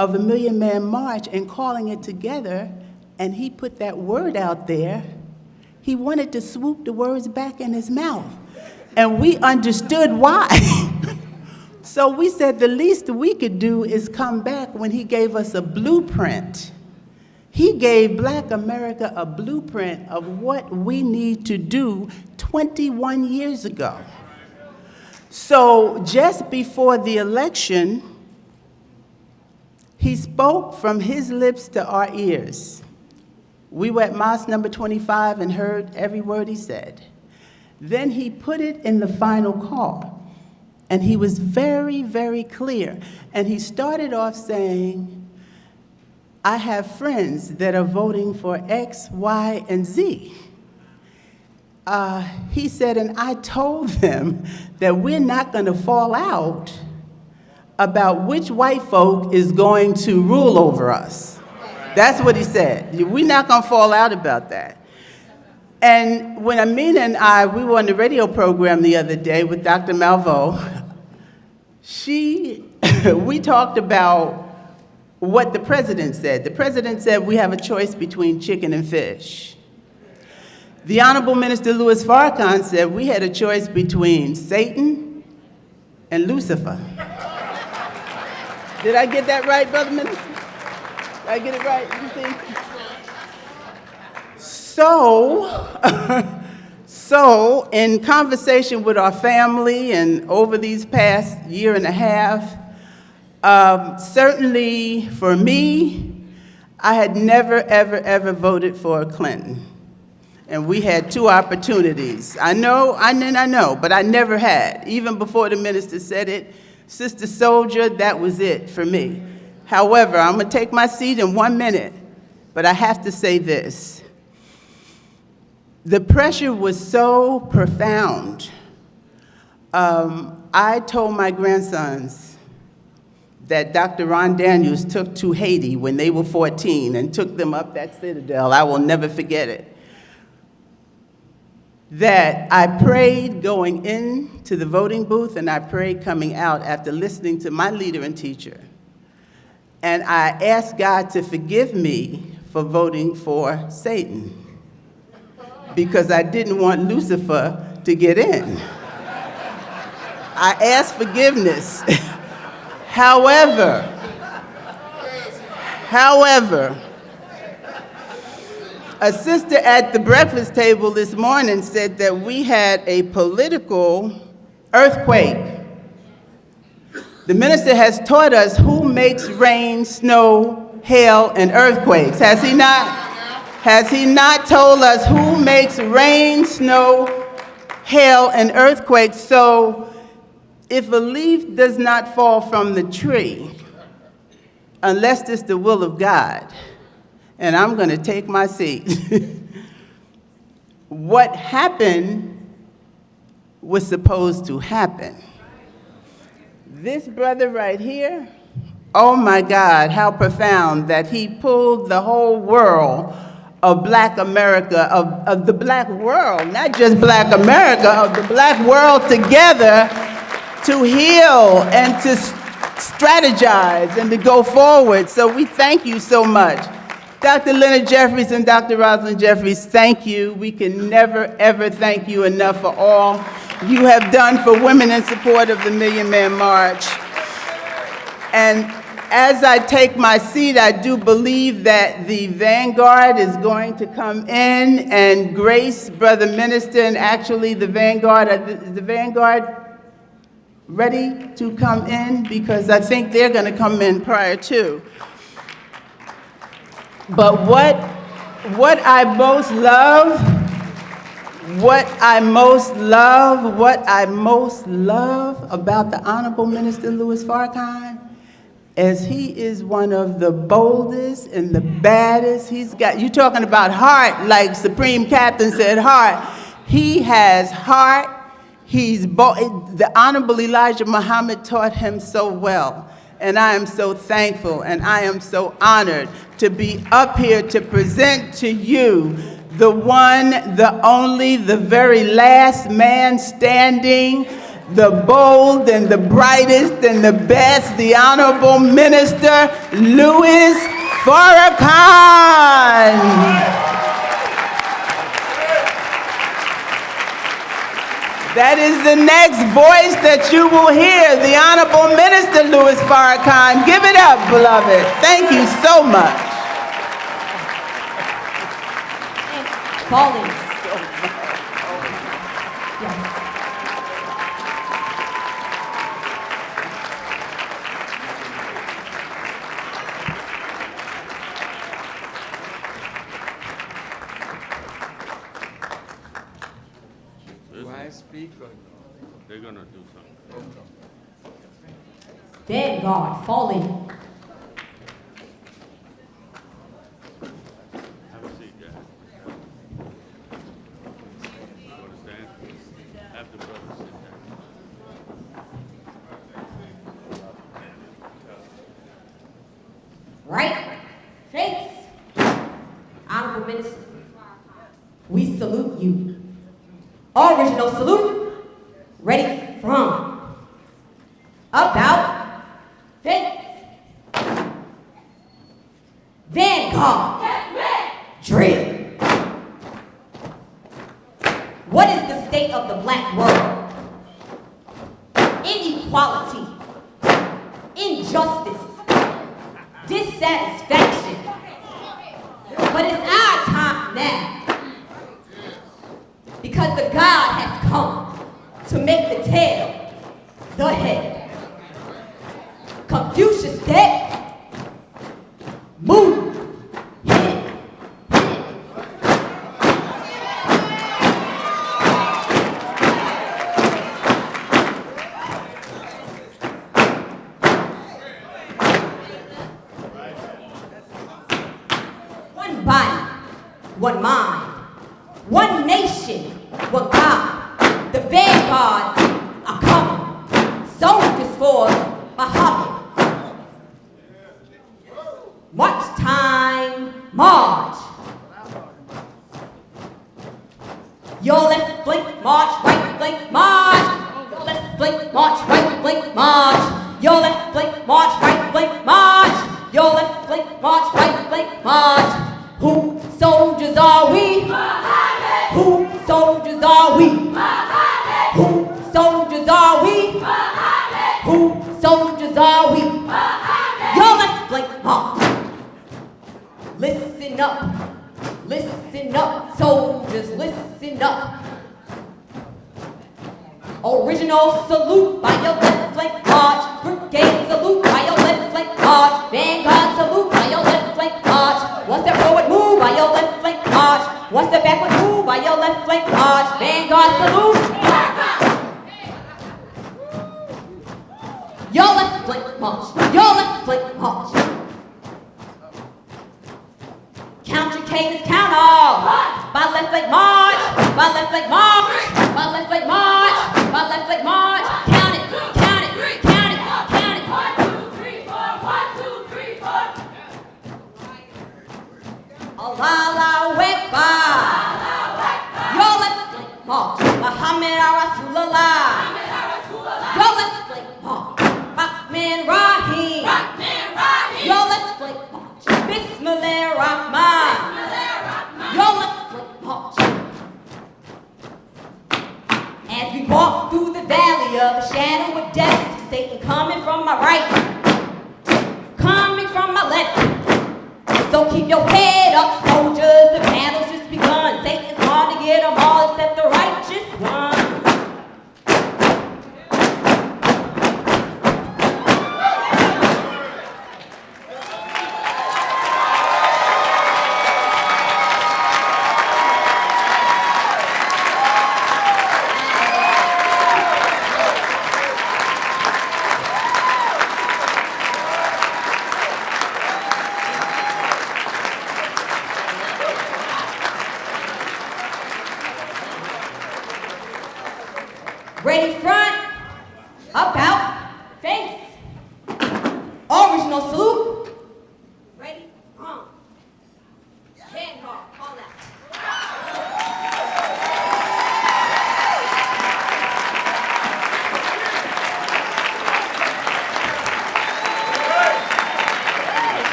of a Million Man March and calling it together, and he put that word out there, he wanted to swoop the words back in his mouth. And we understood why. So we said the least we could do is come back when he gave us a blueprint. He gave Black America a blueprint of what we need to do 21 years ago. So just before the election, he spoke from his lips to our ears. We were at Mosque number 25 and heard every word he said. Then he put it in the final call, and he was very, very clear. And he started off saying, I have friends that are voting for X, Y, and Z. He said, and I told them that we're not going to fall out about which white folk is going to rule over us. That's what he said. We're not going to fall out about that. And when Amina and I, we were on the radio program the other day with Dr. Malvo, we talked about what the president said. The president said we have a choice between chicken and fish. The Honorable Minister Louis Farrakhan said we had a choice between Satan and Lucifer. Did I get that right, Brother Minister? Did I get it right? You see? So in conversation with our family and over these past year and a half, certainly for me, I had never, ever, ever voted for Clinton. And we had two opportunities. I know, but I never had. Even before the minister said it, Sister Soldier, that was it for me. However, I'm gonna take my seat in 1 minute, but I have to say this. The pressure was so profound. I told my grandsons that Dr. Ron Daniels took to Haiti when they were 14 and took them up that citadel. I will never forget it. That I prayed going into the voting booth and I prayed coming out after listening to my leader and teacher. And I asked God to forgive me for voting for Satan because I didn't want Lucifer to get in. I asked forgiveness. However, a sister at the breakfast table this morning said that we had a political earthquake. The minister has taught us who makes rain, snow, hail, and earthquakes. Has he not? Has he not told us who makes rain, snow, hail, and earthquakes? So if a leaf does not fall from the tree, unless it's the will of God, and I'm going to take my seat. What happened was supposed to happen. This brother right here, oh my God, how profound that he pulled the whole world of Black America, of the Black world, not just Black America, of the Black world together to heal and to strategize and to go forward. So we thank you so much. Dr. Leonard Jeffries and Dr. Rosalind Jeffries, thank you. We can never, ever thank you enough for all you have done for women in support of the Million Man March. And as I take my seat, I do believe that the Vanguard is going to come in and grace Brother Minister, and actually the Vanguard, is the Vanguard ready to come in? Because I think they're going to come in prior to. But what I most love about the Honorable Minister Louis Farrakhan is he is one of the boldest and the baddest. You're talking about heart, like Supreme Captain said, heart. He has heart. He's bold. The Honorable Elijah Muhammad taught him so well. And I am so thankful and I am so honored to be up here to present to you the one, the only, the very last man standing, the bold and the brightest and the best, the Honorable Minister Louis Farrakhan. That is the next voice that you will hear, the Honorable Minister Louis Farrakhan. Give it up, beloved. Thank you so much. Falling. They're gonna do something. Dead God falling. Have a seat, guys. You understand? Have the brothers sit down. Right face. Honorable Minister, we salute you. Original salute. Ready from. About. Face. Vanguard. Drill. What is the state of the black world? Inequality. Injustice. Dissatisfaction. But it's our time now. Because the God has come to make the tail the head. Confucius said, move. One body, one mind, one nation, one God. The vanguard are coming. Soldiers for Muhammad. March time, march. Your left flank, march, right flank, march. Your left flank, march, right flank, march. Your left flank, march, right flank, march. Your left flank, march, right flank, march. Who soldiers are we? Muhammad. Who soldiers are we? Muhammad. Who soldiers are we? Muhammad. Who soldiers are we? Muhammad. Your left flank march. Listen up, soldiers, listen up. Original salute by your left flank march. Brigade salute by your left flank march. Vanguard salute by your left flank march. One step forward move by your left flank march. One step backward move by your left flank march. Vanguard salute. Your left flank march. Your left flank march. Count your cadence, count all. By left flank march. By left flank march. By left flank march. By left flank march. Count it, count it, count it, count it. 1, 2, 3, 4. 1, 2, 3, 4. Allahu Akbar. Your left flank march. Muhammad Rasulullah. Your left flank march. Rahman Rahim. Your left flank march. Bismillah Rahman. Your left flank march. As we walk through the valley of the shadow of death, Satan coming from my right, coming from my left. So keep your head up, soldiers, the battle's just begun. Satan's hard to get them all except the righteous one.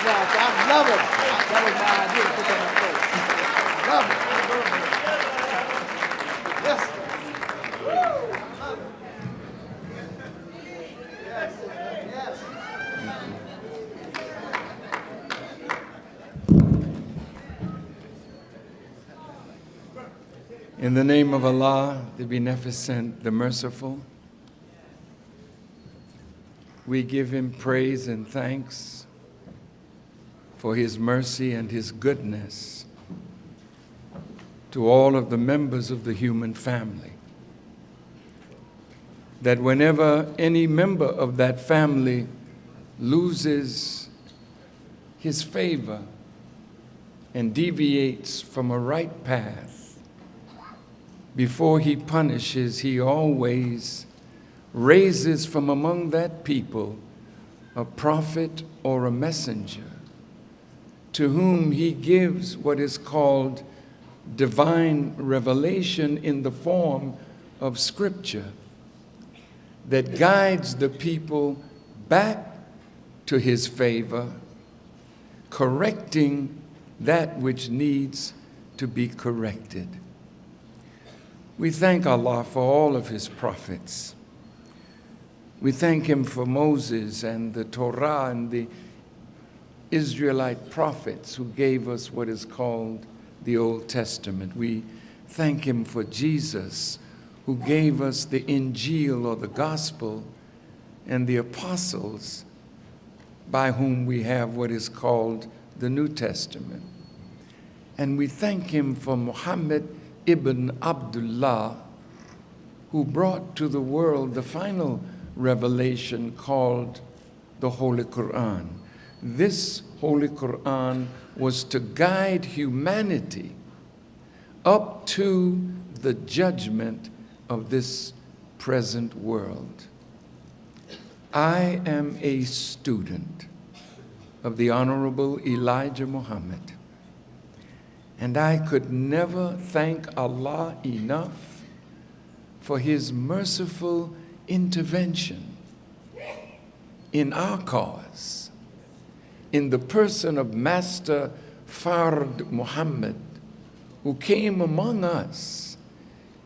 I love it. That was my idea to put that on first. Love it. Yes. In the name of Allah, the Beneficent, the Merciful, we give Him praise and thanks for His mercy and His goodness to all of the members of the human family. That whenever any member of that family loses his favor and deviates from a right path, before He punishes, He always raises from among that people a prophet or a messenger to whom He gives what is called divine revelation in the form of Scripture that guides the people back to His favor, correcting that which needs to be corrected. We thank Allah for all of His prophets. We thank Him for Moses and the Torah and the Israelite prophets who gave us what is called the Old Testament. We thank Him for Jesus, who gave us the Injil or the Gospel, and the apostles by whom we have what is called the New Testament. And we thank Him for Muhammad ibn Abdullah, who brought to the world the final revelation called the Holy Quran. This Holy Quran was to guide humanity up to the judgment of this present world. I am a student of the Honorable Elijah Muhammad, and I could never thank Allah enough for His merciful intervention in our cause, in the person of Master Fard Muhammad, who came among us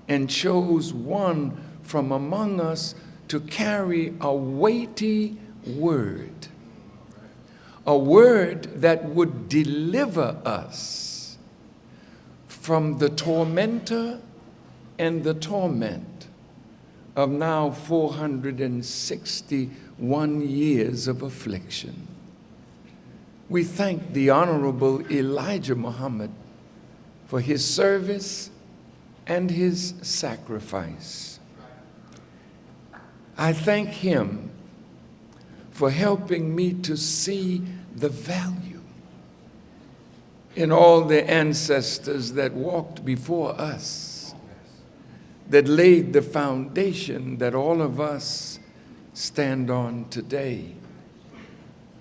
and chose one from among us to carry a weighty word, a word that would deliver us from the tormentor and the torment of now 461 years of affliction. We thank the Honorable Elijah Muhammad for his service and his sacrifice. I thank him for helping me to see the value in all the ancestors that walked before us, that laid the foundation that all of us stand on today.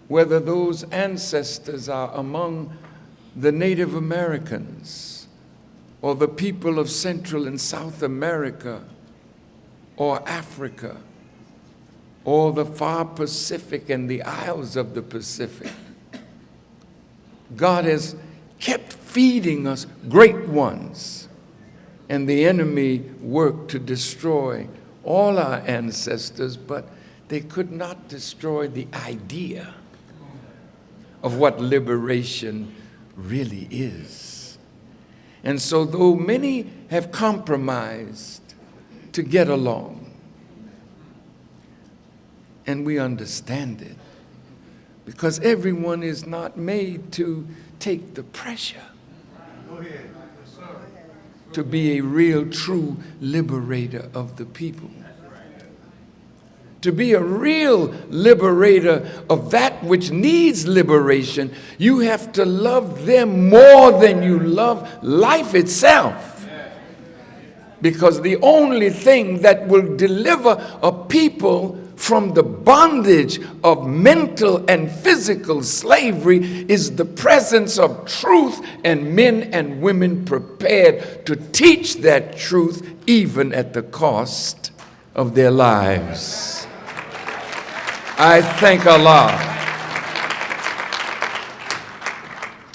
Whether those ancestors are among the Native Americans or the people of Central and South America or Africa or the far Pacific and the isles of the Pacific, God has kept feeding us great ones, and the enemy worked to destroy all our ancestors, but they could not destroy the idea of what liberation really is. And so though many have compromised to get along, and we understand it, because everyone is not made to take the pressure to be a real, true liberator of the people. To be a real liberator of that which needs liberation, you have to love them more than you love life itself. Because the only thing that will deliver a people from the bondage of mental and physical slavery is the presence of truth, and men and women prepared to teach that truth even at the cost of their lives. I thank Allah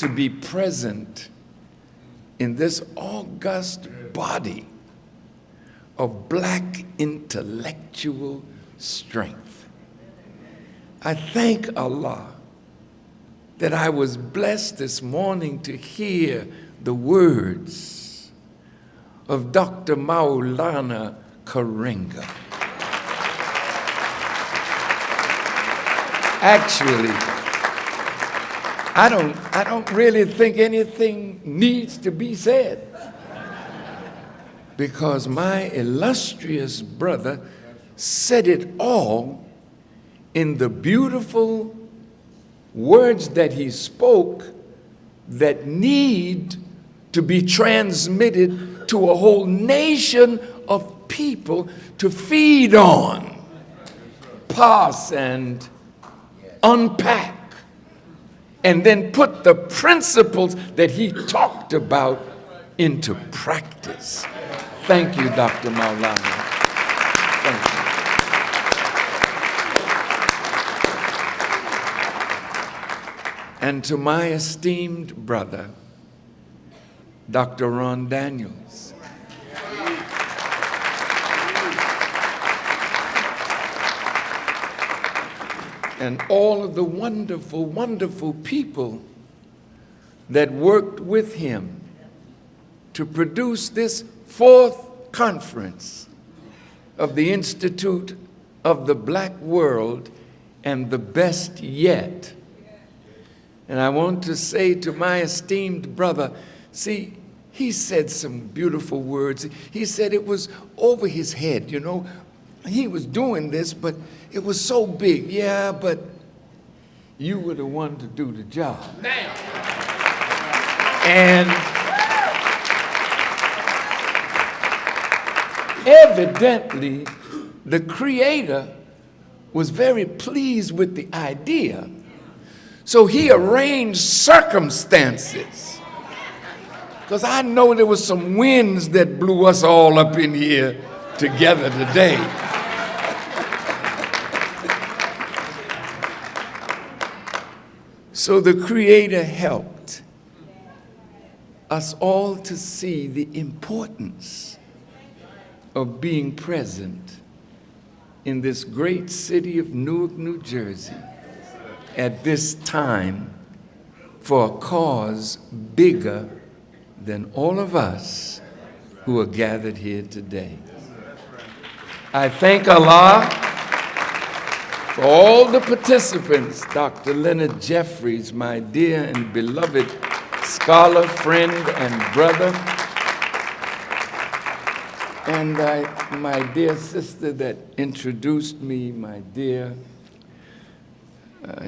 to be present in this august body of black intellectual strength. I thank Allah that I was blessed this morning to hear the words of Dr. Maulana Karenga. Actually, I don't really think anything needs to be said, because my illustrious brother said it all in the beautiful words that he spoke that need to be transmitted to a whole nation of people to feed on, parse and unpack, and then put the principles that he talked about into practice. Thank you, Dr. Maulana. Thank you. And to my esteemed brother, Dr. Ron Daniels. And all of the wonderful, wonderful people that worked with him to produce this fourth conference of the Institute of the Black World and the Best Yet. And I want to say to my esteemed brother, see, he said some beautiful words. He said it was over his head, you know. He was doing this, but it was so big. Yeah, but you were the one to do the job. And evidently, the Creator was very pleased with the idea. So he arranged circumstances. Because I know there was some winds that blew us all up in here together today. So the Creator helped us all to see the importance of being present in this great city of Newark, New Jersey at this time for a cause bigger than all of us who are gathered here today. I thank Allah for all the participants, Dr. Leonard Jeffries, my dear and beloved scholar, friend, and brother, and my dear sister that introduced me, my dear.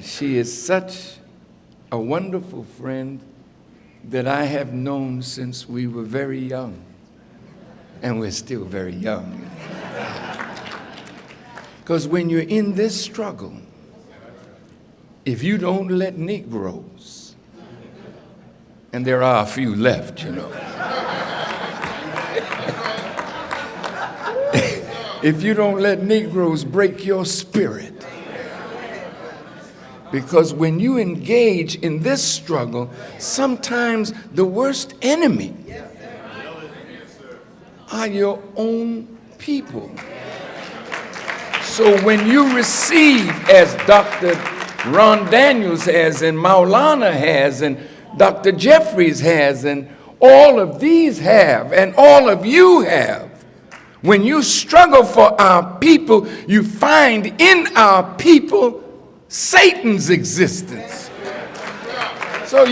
She is such a wonderful friend that I have known since we were very young, and we're still very young. Because when you're in this struggle, if you don't let Negroes, and there are a few left, you know, if you don't let Negroes break your spirit, because when you engage in this struggle, sometimes the worst enemy are your own people. So when you receive, as Dr. Ron Daniels has, and Maulana has, and Dr. Jeffries has, and all of these have, and all of you have, when you struggle for our people, you find in our people Satan's existence. So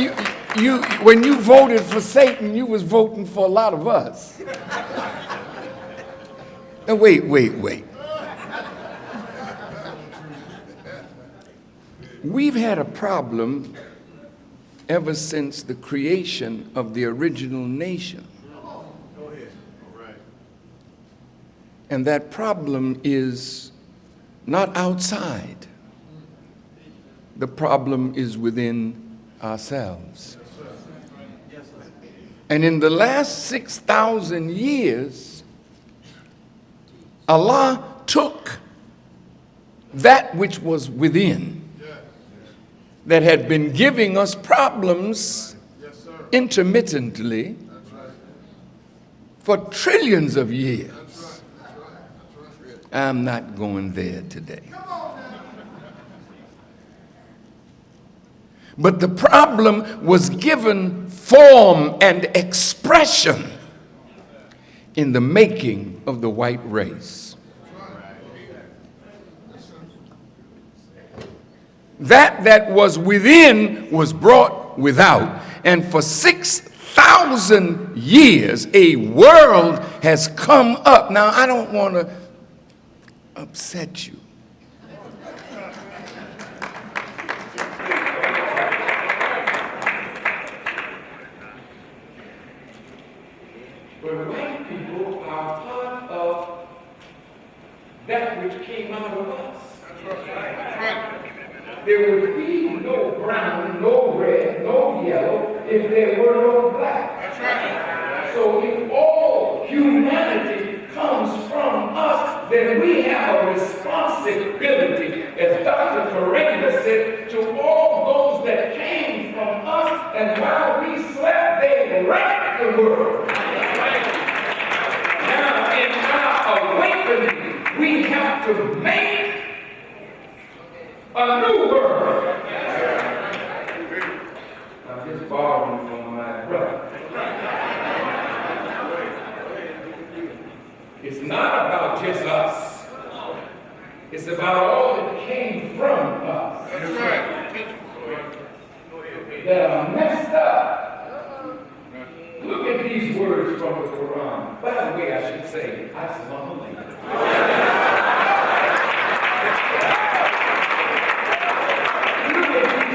when you voted for Satan, you was voting for a lot of us. Now wait. We've had a problem ever since the creation of the original nation. And that problem is not outside. The problem is within ourselves. And in the last 6,000 years, Allah took that which was within, that had been giving us problems intermittently for trillions of years. I'm not going there today. But the problem was given form and expression in the making of the white race. That was within was brought without. And for 6,000 years, a world has come up. Now, I don't want to upset you. But white people are part of that which came out of us. There would be no brown, no red, no yellow if there were no black. That's right. So if all humanity comes from us, then we have a responsibility, as Dr. Correnda said, to all those that came from us, and while we slept, they wrecked the world. Now, in our awakening, we have to make a new world. I'm just borrowing from my brother. It's not about just us. It's about all that came from us. That's right. That are messed up. Look at these words from the Quran. By the way, I should say, Assalamu alaikum.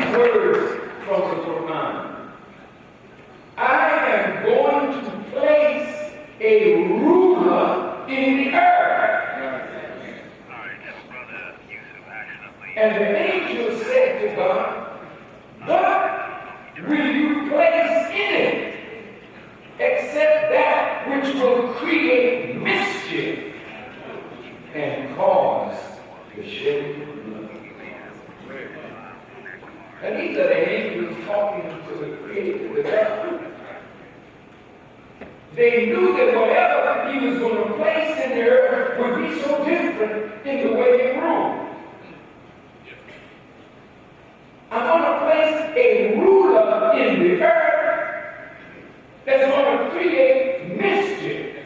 Words from the Quran. I am going to place a ruler in the earth. And the angel said to God, what will you place in it except that which will create mischief and cause the shedding of blood? And these are the angels talking to the creator, the God. They knew that whatever he was going to place in the earth would be so different in the way it ruled. I'm going to place a ruler in the earth that's going to create mischief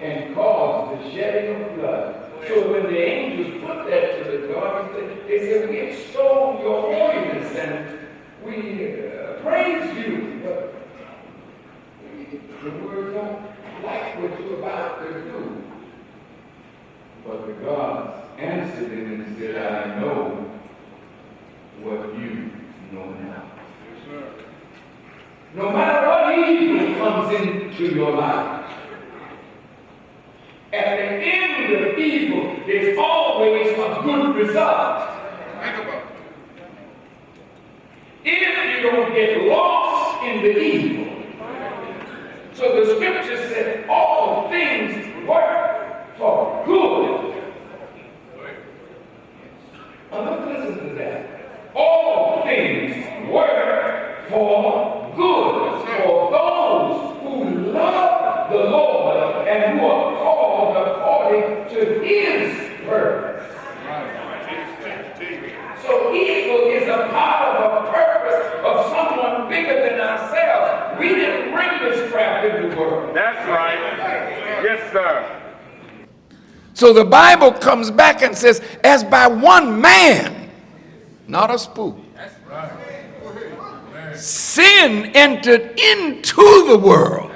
and cause the shedding of blood. So when the angels put that to the garden, they said, we extol your holiness and we praise you. But the word don't like what you're about to do. But the gods answered him and said, I know what you know now. No matter what evil comes into your life, at the end of evil, there's always a good result. If you don't get lost in the evil. So the scripture said all things work for good. Now listen to that. All things work for good for those who love the Lord and who are called according to his purpose. So evil is a part of a purpose of someone bigger than ourselves. We didn't bring this crap in the world. That's right. Yes, sir. So the Bible comes back and says, as by one man, not a spook, sin entered into the world,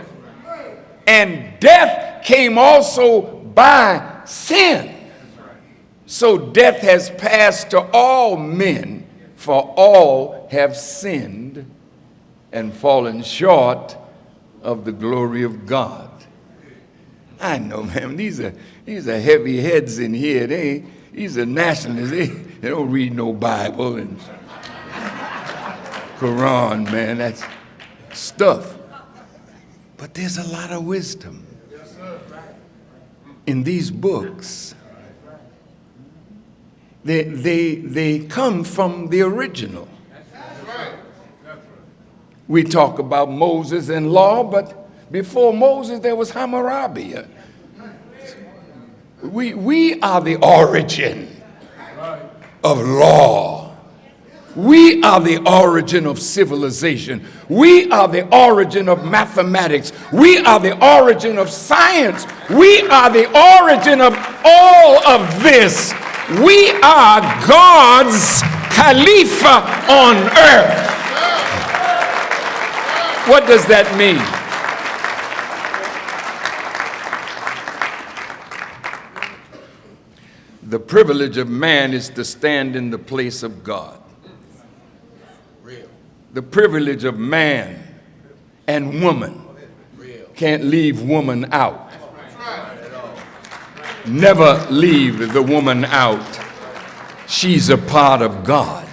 and death came also by sin. So death has passed to all men, for all have sinned and fallen short of the glory of God. I know, man, these are heavy heads in here. These are nationalists. They don't read no Bible and Quran, man. That's stuff. But there's a lot of wisdom in these books. They come from the original. We talk about Moses and law, but before Moses there was Hammurabi. We are the origin of law. We are the origin of civilization. We are the origin of mathematics. We are the origin of science. We are the origin of all of this. We are God's Khalifa on earth. What does that mean? The privilege of man is to stand in the place of God. The privilege of man and woman. Can't leave woman out. Never leave the woman out. She's a part of God.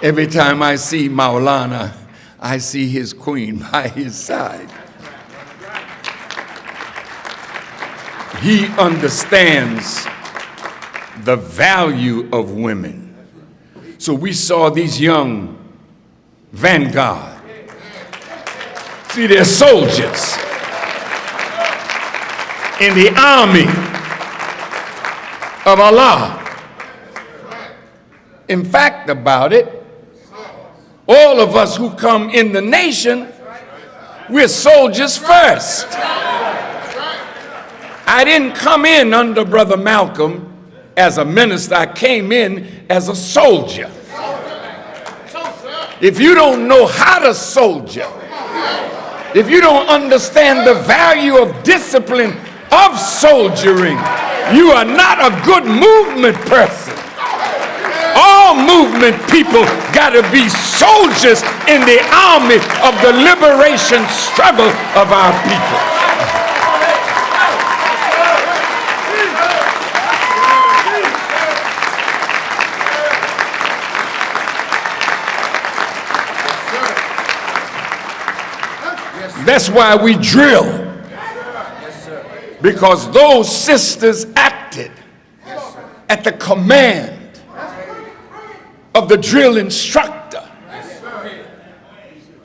Every time I see Maulana, I see his queen by his side. He understands the value of women. So we saw these young vanguard. See, they're soldiers in the army of Allah. In fact about it, all of us who come in the nation, we're soldiers first. I didn't come in under Brother Malcolm as a minister. I came in as a soldier. If you don't know how to soldier, if you don't understand the value of discipline of soldiering, you are not a good movement person. All movement people got to be soldiers in the army of the liberation struggle of our people. That's why we drill. Because those sisters acted at the command of the drill instructor.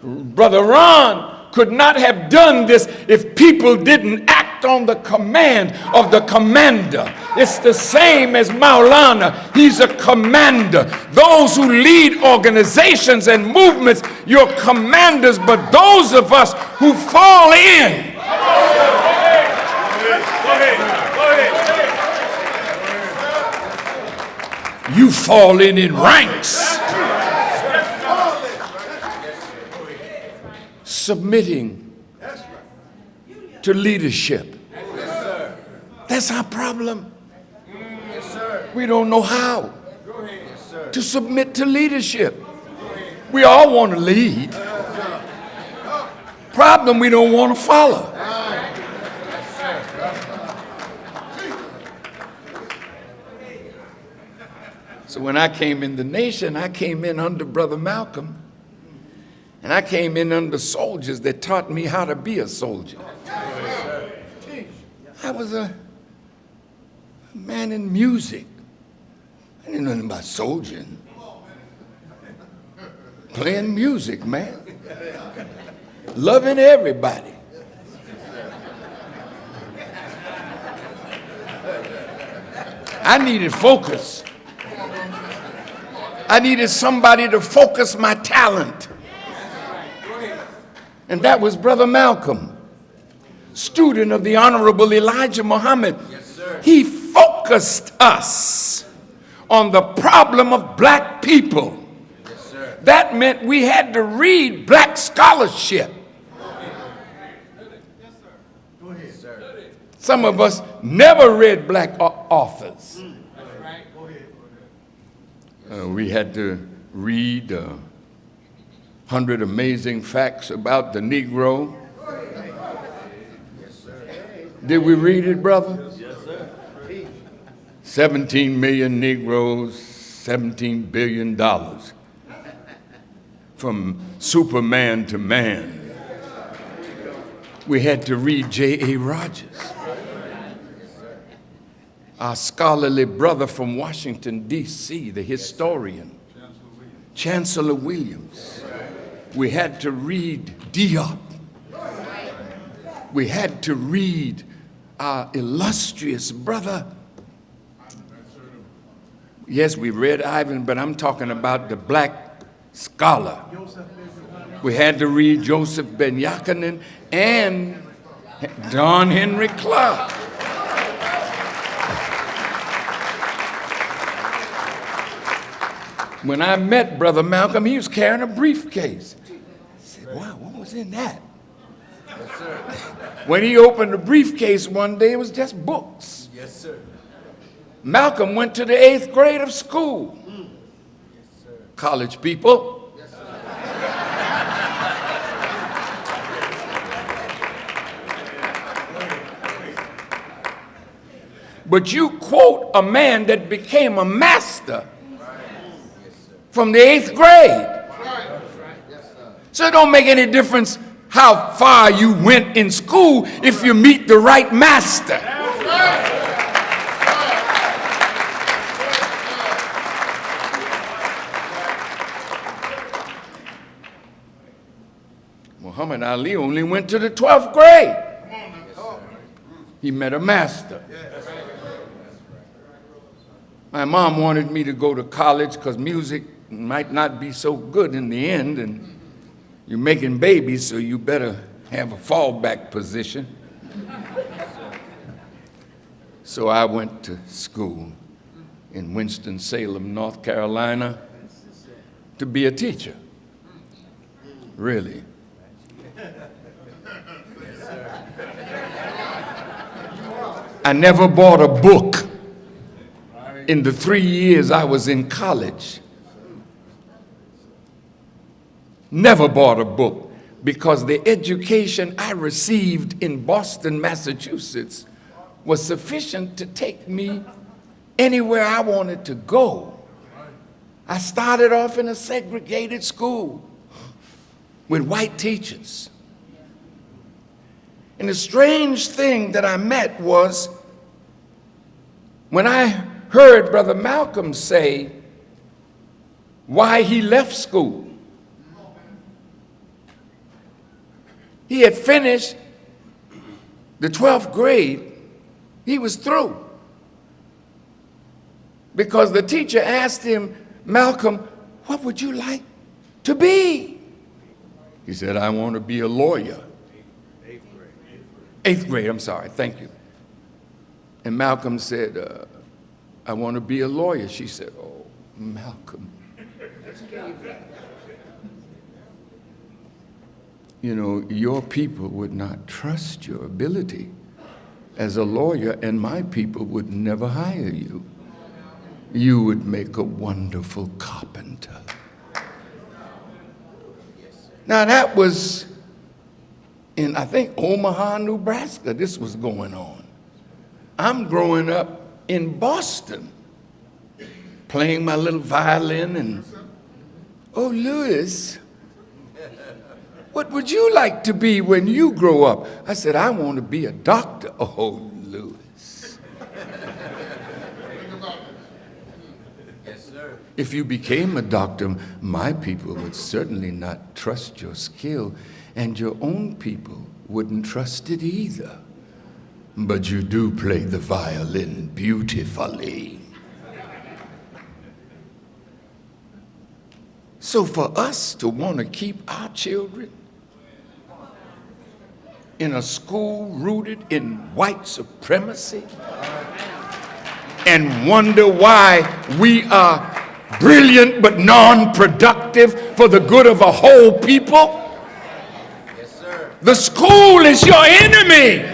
Brother Ron could not have done this if people didn't act on the command of the commander. It's the same as Maulana. He's a commander. Those who lead organizations and movements, you're commanders, but those of us who fall in, you fall in ranks. Submitting to leadership. That's our problem. We don't know how to submit to leadership. We all want to lead. Problem, we don't want to follow. So when I came in the nation, I came in under Brother Malcolm. And I came in under soldiers that taught me how to be a soldier. I was a man in music. I didn't know nothing about soldiering. Playing music, man. Loving everybody. I needed focus. I needed somebody to focus my talent. And that was Brother Malcolm, student of the Honorable Elijah Muhammad. He focused us on the problem of black people. That meant we had to read black scholarship. Some of us never read black authors. We had to read 100 Amazing Facts About the Negro. Did we read it, brother? Yes, sir. 17 million Negroes, $17 billion. From Superman to man. We had to read J.A. Rogers, our scholarly brother from Washington, D.C., the historian. Chancellor Williams. We had to read Diop. We had to read our illustrious brother. Yes, we read Ivan, but I'm talking about the black scholar. We had to read Joseph Ben Yakinen and John Henry Clark. When I met Brother Malcolm, he was carrying a briefcase. I said, wow, what was in that? Yes, sir. When he opened the briefcase one day, it was just books. Yes, sir. Malcolm went to the 8th grade of school. Yes, sir. College people. Yes, sir. But you quote a man that became a master from the 8th grade. So it don't make any difference how far you went in school if you meet the right master. Muhammad Ali only went to the 12th grade. He met a master. My mom wanted me to go to college because music might not be so good in the end, and you're making babies, so you better have a fallback position. So I went to school in Winston-Salem, North Carolina, to be a teacher. Really. I never bought a book in the 3 years I was in college. Never bought a book, because the education I received in Boston, Massachusetts was sufficient to take me anywhere I wanted to go. I started off in a segregated school with white teachers. And the strange thing that I met was when I heard Brother Malcolm say why he left school. He had finished the 12th grade. He was through. Because the teacher asked him, Malcolm, what would you like to be? He said, I want to be a lawyer. 8th grade, I'm sorry, thank you. And Malcolm said, I want to be a lawyer. She said, oh, Malcolm. You know, your people would not trust your ability as a lawyer, and my people would never hire you. You would make a wonderful carpenter. Now that was in, I think, Omaha, Nebraska, this was going on. I'm growing up in Boston, playing my little violin, and, oh, Louis, what would you like to be when you grow up? I said, I want to be a doctor. Oh, Louis. Yes, sir. If you became a doctor, my people would certainly not trust your skill, and your own people wouldn't trust it either. But you do play the violin beautifully. So for us to want to keep our children in a school rooted in white supremacy and wonder why we are brilliant but non-productive for the good of a whole people? Yes, sir. The school is your enemy.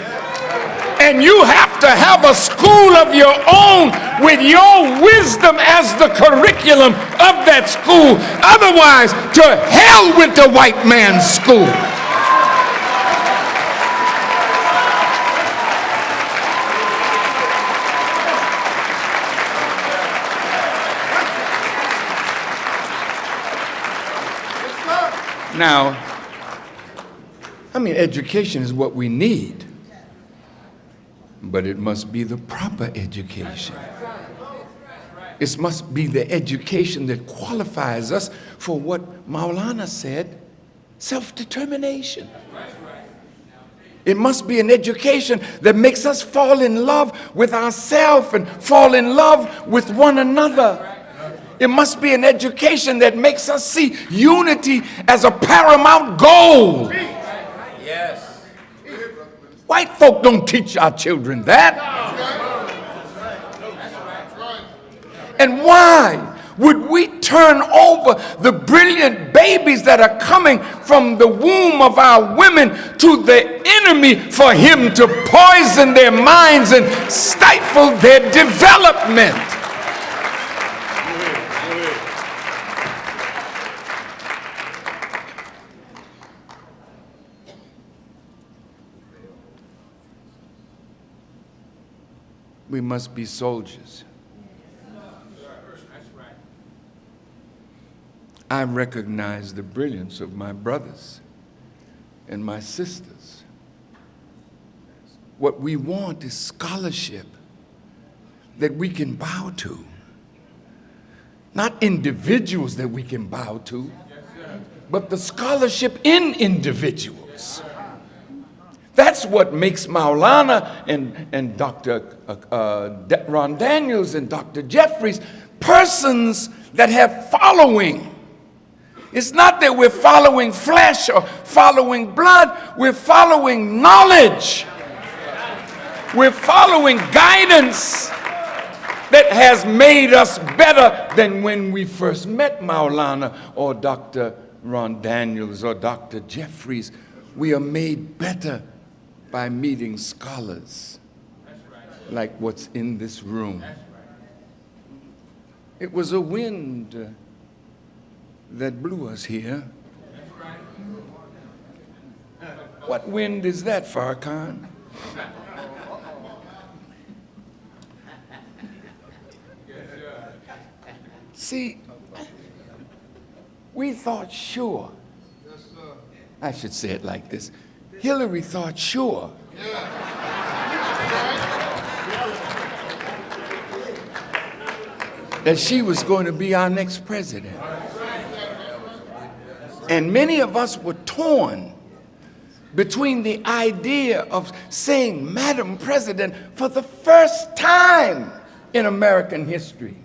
And you have to have a school of your own with your wisdom as the curriculum of that school. Otherwise, to hell with the white man's school. Now, I mean, education is what we need. But it must be the proper education. It must be the education that qualifies us for what Maulana said, self-determination. It must be an education that makes us fall in love with ourselves and fall in love with one another. It must be an education that makes us see unity as a paramount goal. Yes. White folk don't teach our children that. And why would we turn over the brilliant babies that are coming from the womb of our women to the enemy for him to poison their minds and stifle their development? We must be soldiers. I recognize the brilliance of my brothers and my sisters. What we want is scholarship that we can bow to. Not individuals that we can bow to, but the scholarship in individuals. That's what makes Maulana and Dr. Ron Daniels and Dr. Jeffries persons that have following. It's not that we're following flesh or following blood. We're following knowledge. We're following guidance that has made us better than when we first met Maulana or Dr. Ron Daniels or Dr. Jeffries. We are made better by meeting scholars like what's in this room. It was a wind that blew us here. What wind is that, Farrakhan? See, we thought sure. I should say it like this. Hillary thought sure. That she was going to be our next president. And many of us were torn between the idea of saying Madam President for the first time in American history.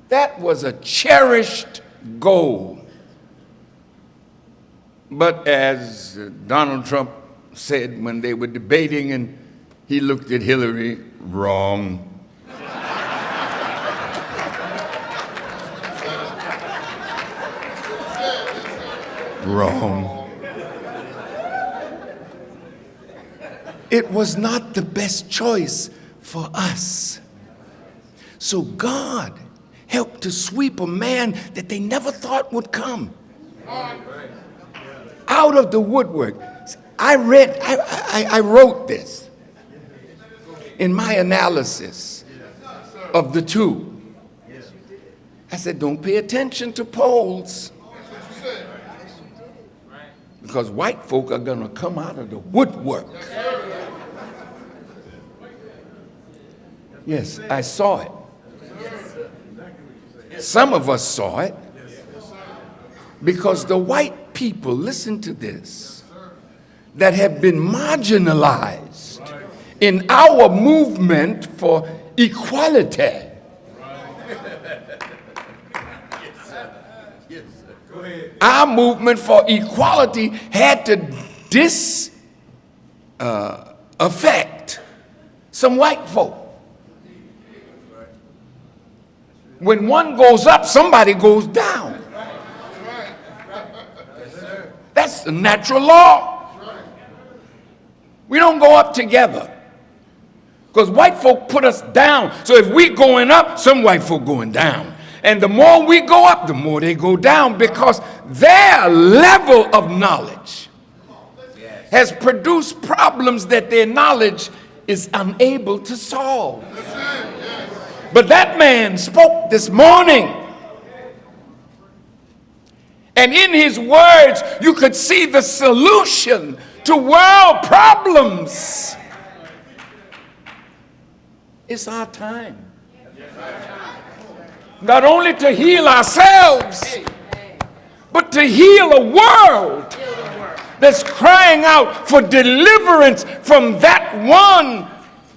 That was a cherished goal. But as Donald Trump said when they were debating and he looked at Hillary, wrong. Wrong. It was not the best choice for us. So God helped to sweep a man that they never thought would come out of the woodwork. I wrote this in my analysis of the two. I said, don't pay attention to polls, because white folk are going to come out of the woodwork. Yes, I saw it. Some of us saw it because the white people, listen to this, that have been marginalized in our movement for equality. Our movement for equality had to affect some white folk. When one goes up, somebody goes down. That's the natural law. We don't go up together, because white folk put us down. So if we going up, some white folk going down. And the more we go up, the more they go down, because their level of knowledge has produced problems that their knowledge is unable to solve. But that man spoke this morning, and in his words, you could see the solution to world problems. It's our time. not only to heal ourselves, but to heal a world that's crying out for deliverance from that one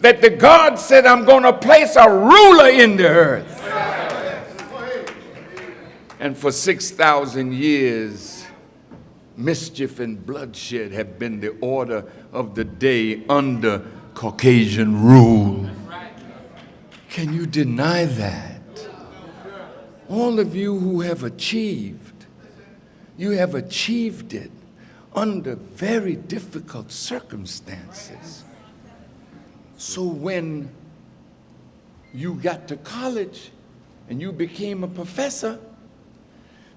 that the God said, I'm going to place a ruler in the earth. And for 6,000 years, mischief and bloodshed have been the order of the day under Caucasian rule. Can you deny that? All of you who have achieved, you have achieved it under very difficult circumstances. So when you got to college and you became a professor,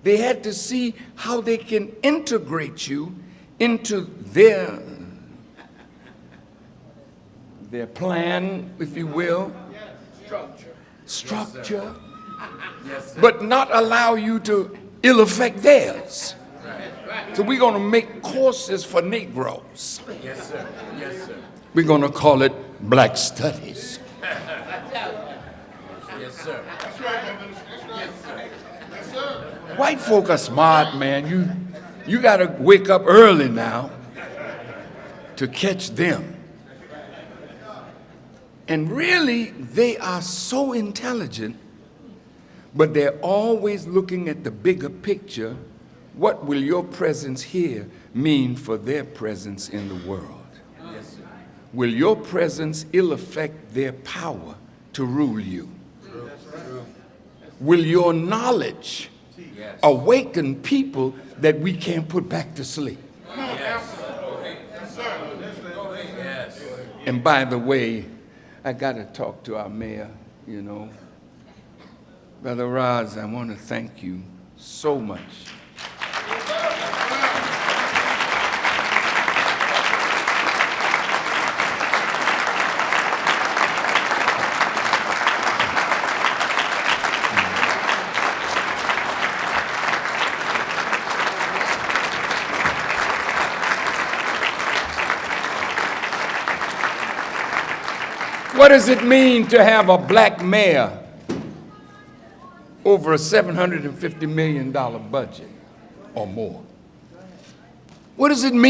they had to see how they can integrate you into their plan, if you will, structure, but not allow you to ill affect theirs. So we're going to make courses for Negroes. Yes, sir. Yes, sir. We're going to call it Black Studies. Yes, sir. White folk are smart, man. You got to wake up early now to catch them. And really, they are so intelligent, but they're always looking at the bigger picture. What will your presence here mean for their presence in the world? Yes, sir. Will your presence ill affect their power to rule you? True. True. Will your knowledge Yes. awaken people that we can't put back to sleep? Yes. Yes. And by the way, I got to talk to our mayor, you know. Brother Raz, I want to thank you so much. What does it mean to have a black mayor over a $750 million budget or more? What does it mean?